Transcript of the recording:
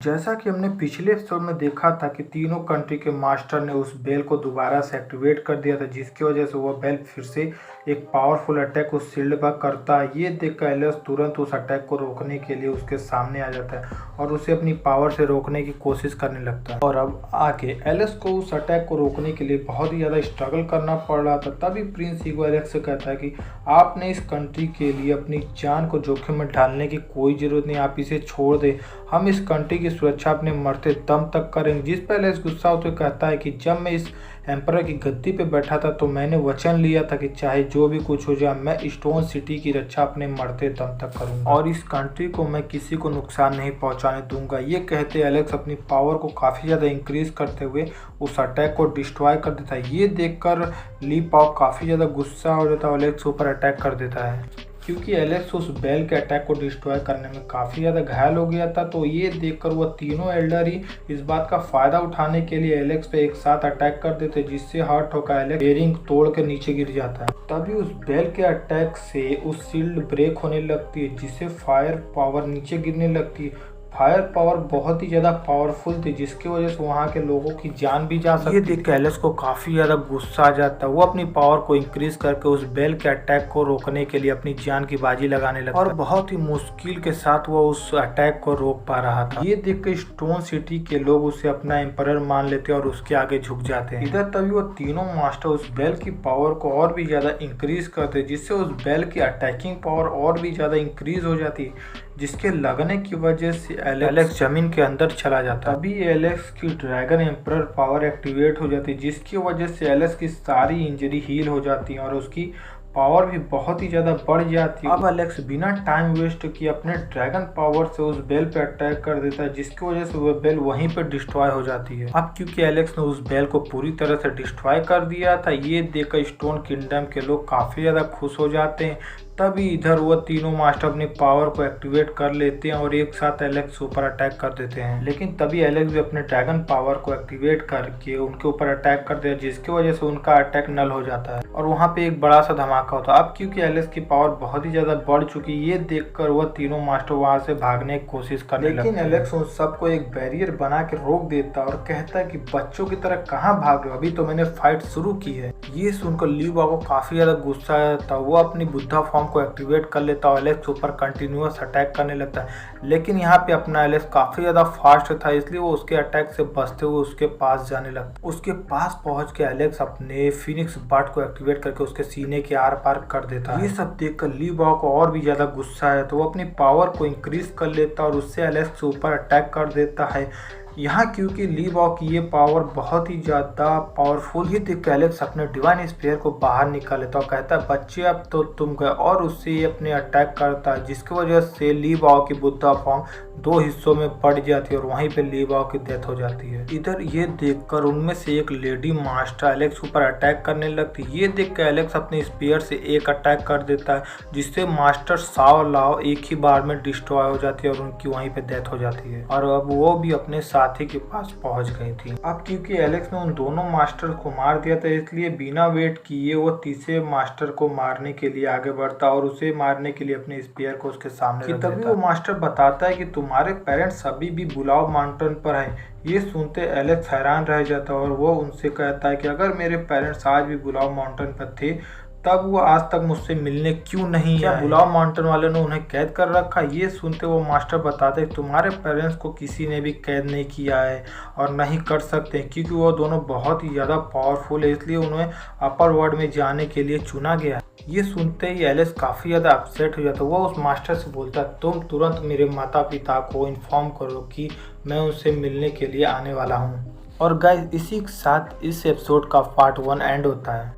जैसा कि हमने पिछले एपिसोड में देखा था कि तीनों कंट्री के मास्टर ने उस बेल को दोबारा से एक्टिवेट कर दिया था, जिसकी वजह से वह बेल फिर से एक पावरफुल अटैक उस शील्ड पर करता है। ये देखकर एलिस तुरंत उस अटैक को रोकने के लिए उसके सामने आ जाता है और उसे अपनी पावर से रोकने की कोशिश करने लगता है। और अब आगे एलिस को उस अटैक को रोकने के लिए बहुत ही ज़्यादा स्ट्रगल करना पड़ रहा था। तभी प्रिंस ईगो एलेक्स से कहता है कि आपने इस कंट्री के लिए अपनी जान को जोखिम में डालने की कोई ज़रूरत नहीं, आप इसे छोड़ दें। हम इस कंट्री की सुरक्षा अपने मरते दम तक करेंगे। जिस पर एलेक्स गुस्सा होते कहता है कि जब मैं इस एम्परर की गद्दी पे बैठा था तो मैंने वचन लिया था कि चाहे जो भी कुछ हो जाए मैं स्टोन सिटी की रक्षा अपने मरते दम तक करूंगा और इस कंट्री को मैं किसी को नुकसान नहीं पहुंचाने दूंगा। ये कहते एलेक्स अपनी पावर को काफ़ी ज़्यादा इंक्रीज करते हुए उस अटैक को डिस्ट्रॉय कर देता है। ये देखकर ली पाव काफ़ी ज़्यादा गुस्सा हो जाता है और एलेक्स ऊपर अटैक कर देता है। क्योंकि एलेक्स उस बेल के अटैक को डिस्ट्रॉय करने में काफ़ी ज़्यादा घायल हो गया था, तो ये देखकर वह तीनों एल्डर ही इस बात का फ़ायदा उठाने के लिए एलेक्स पे एक साथ अटैक कर देते, जिससे हर्ट होकर एलेक्स बेरिंग तोड़ के नीचे गिर जाता है। तभी उस बेल के अटैक से उस शील्ड ब्रेक होने लगती है, जिससे फायर पावर नीचे गिरने लगती है। फायर पावर बहुत ही ज़्यादा पावरफुल थी, जिसकी वजह से वहाँ के लोगों की जान भी जा सकती है। ये देख के एलिस को काफ़ी ज़्यादा गुस्सा आ जाता है। वो अपनी पावर को इंक्रीज करके उस बेल के अटैक को रोकने के लिए अपनी जान की बाजी लगाने लगा और बहुत ही मुश्किल के साथ वो उस अटैक को रोक पा रहा था। ये देख के स्टोन सिटी के लोग उसे अपना एम्परर मान लेते हैं और उसके आगे झुक जाते हैं। इधर तभी वो तीनों मास्टर उस बेल की पावर को और भी ज़्यादा इंक्रीज करते, जिससे उस बेल की अटैकिंग पावर और भी ज़्यादा इंक्रीज हो जाती है, जिसके लगने की वजह से एलेक्स जमीन के अंदर चला जाता है। तभी एलेक्स की ड्रैगन एम्परर पावर एक्टिवेट हो जाती है, जिसकी वजह से एलेक्स की सारी इंजरी हील हो जाती है और उसकी पावर भी बहुत ही ज़्यादा बढ़ जाती है। अब एलेक्स बिना टाइम वेस्ट किए अपने ड्रैगन पावर से उस बेल पे अटैक कर देता है, जिसकी वजह से वह बेल वहीं पे डिस्ट्रॉय हो जाती है। अब क्योंकि एलेक्स ने उस बेल को पूरी तरह से डिस्ट्रॉय कर दिया था, ये देखकर स्टोन किंगडम के लोग काफ़ी ज़्यादा खुश हो जाते हैं। तभी इधर वो तीनों मास्टर अपनी पावर को एक्टिवेट कर लेते हैं और एक साथ एलेक्स ऊपर अटैक कर देते हैं। लेकिन तभी एलेक्स भी अपने ड्रैगन पावर को एक्टिवेट करके उनके ऊपर अटैक कर देता है, जिसकी वजह से उनका अटैक नल हो जाता है और वहाँ पे एक बड़ा सा धमाका होता है। अब क्योंकि एलेक्स की पावर बहुत ही ज़्यादा बढ़ चुकी है, ये देखकर वह तीनों मास्टर वहाँ से भागने की कोशिश करने लगते हैं। लेकिन एलेक्स उन सबको एक बैरियर बना के रोक देता है और कहता है कि बच्चों की तरह कहाँ भाग रहे हो, अभी तो मैंने फाइट शुरू की है। ये सुनकर ली बाबा को काफ़ी ज़्यादा गुस्सा आता है। वो अपनी बुद्धा फॉर्म को एक्टिवेट कर लेता है, एलेक्स ऊपर कंटिन्यूअस अटैक करने लगता है। लेकिन यहाँ पे अपना एलेक्स काफ़ी ज़्यादा फास्ट था, इसलिए वो उसके अटैक से बचते हुए उसके पास जाने लगता। उसके पास पहुँच के एलेक्स अपने फिनिक्स बर्ड को एक्टिवेट करके उसके सीने के आर पार कर देता है। ये सब देखकर ली बाबा को और भी ज़्यादा गुस्सा है, तो वो अपनी पावर को इंक्रीज कर लेता और उससे एलेक्स के ऊपर अटैक कर देता है। यहाँ क्योंकि ली बाव की ये पावर बहुत ही ज़्यादा पावरफुल ही देख एलेक्स अपने डिवाइन स्पेयर को बाहर निकाल लेता और कहता है बच्चे अब तो तुम गए, और उससे ये अपने अटैक करता है, जिसकी वजह से ली बाव की बुद्धा फॉर्म दो हिस्सों में बढ़ जाती है और वहीं पे ली बाव की डेथ हो जाती है। इधर ये देखकर उनमें से एक लेडी मास्टर एलेक्स ऊपर अटैक करने लगती है। ये देख कर एलेक्स अपने स्पेयर से एक अटैक कर देता है, जिससे मास्टर साव लाव एक ही बार में डिस्ट्रॉय हो जाती है और उनकी वहीं पे डेथ हो जाती है और अब वो भी अपने साथी के पास पहुंच गई थी। अब क्योंकि एलेक्स ने उन दोनों मास्टर को मार दिया था, इसलिए बिना वेट किए वो तीसरे मास्टर को मारने के लिए आगे बढ़ता और उसे मारने के लिए अपने स्पेयर को उसके सामने रख देता। तभी वो मास्टर बताता है कि तुम्हारे पेरेंट्स अभी भी बुलाव माउंटेन पर हैं। ये सुनते एलेक्स हैरान रह जाता और वो उनसे कहता है कि अगर मेरे पेरेंट्स आज भी बुलाव माउंटेन पर थे तब वो आज तक मुझसे मिलने क्यों नहीं आए? बुलाव माउंटेन वाले ने उन्हें कैद कर रखा। ये सुनते वो मास्टर बताते तुम्हारे पेरेंट्स को किसी ने भी कैद नहीं किया है और नहीं कर सकते, क्योंकि वो दोनों बहुत ही ज़्यादा पावरफुल है, इसलिए उन्हें अपर वर्ल्ड में जाने के लिए चुना गया। ये सुनते ही एलेक्स काफ़ी ज़्यादा अपसेट हो जाता है। वो उस मास्टर से बोलता तुम तुरंत मेरे माता पिता को इन्फॉर्म करो कि मैं उनसे मिलने के लिए आने वाला हूँ। और गाइस इसी के साथ इस एपिसोड का पार्ट 1 एंड होता है।